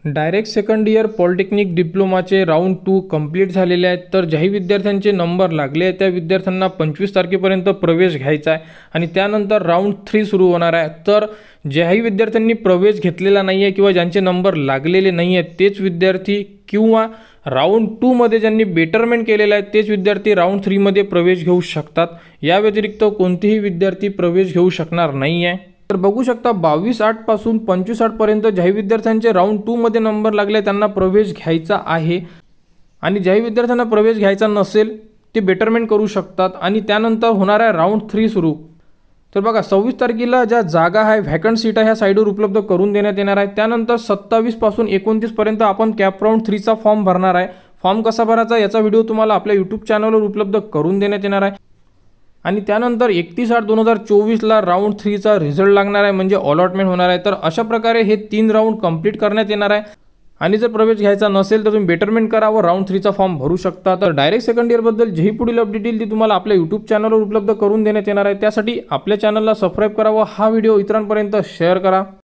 Direct second year polytechnic डिप्लोमाचे round 2 complete झालेले आहेत। तर ज्याही विद्यार्थ्यांचे नंबर लागले आहेत त्या विद्यार्थ्यांना 25 तारखेपर्यंत प्रवेश घ्यायचा आहे आणि त्यानंतर राऊंड 3 सुरू होणार आहे। तर ज्याही विद्यार्थ्यांनी प्रवेश घेतलेला नाही आहे किंवा ज्यांचे नंबर लागलेले नाही आहेत तेच विद्यार्थी किंवा राऊंड 2 मध्ये ज्यांनी बेटरमेंट केलेलं आहे तेच विद्यार्थी राऊंड 3 मध्ये प्रवेश घेऊ शकतात। या व्यतिरिक्त कोणतेही विद्यार्थी प्रवेश घेऊ शकणार नाही आहे। तर बघू शकता 22/8 पासून 25/8 पर्यंत ज्याही विद्यार्थ्यांचे राऊंड 2 मध्ये नंबर लागले त्यांना प्रवेश घ्यायचा आहे आणि ज्याही विद्यार्थ्यांना प्रवेश घ्यायचा नसेल ते बेटरमेंट करू शकतात आणि त्यानंतर होणार आहे राऊंड 3 सुरू। तर बघा 26 तारखेला ज्या जागा आहे व्हॅकंट सीट आहे ह्या साईडवर उपलब्ध करून देण्यात येणार आहे। त्यानंतर 27 पासून 29 पर्यंत आपण कॅप राऊंड 3 चा फॉर्म भरणार आहे। फॉर्म कसा भरायचा याचा व्हिडिओ तुम्हाला आपल्या YouTube चॅनलवर उपलब्ध करून देण्यात येणार आहे आणि त्यानंतर 31/8/2024 ला राऊंड 3 चा रिझल्ट लागणार आहे म्हणजे अलॉटमेंट होणार आहे। तर अशा प्रकारे हे 3 राऊंड कंप्लीट करण्यात येणार आहे आणि जर प्रवेश घ्यायचा नसेल तर तुम्ही बेटरमेंट करा व राऊंड 3 चा फॉर्म भरू शकता। तर डायरेक्ट सेकंड इयर बद्दल जी पुढील अपडेट येईल ती तुम्हाला आपल्या YouTube चॅनलवर उपलब्ध करून देण्यात येणार आहे। त्यासाठी आपल्या चॅनलला सबस्क्राइब करा व हा व्हिडिओ इतरांपर्यंत शेअर करा।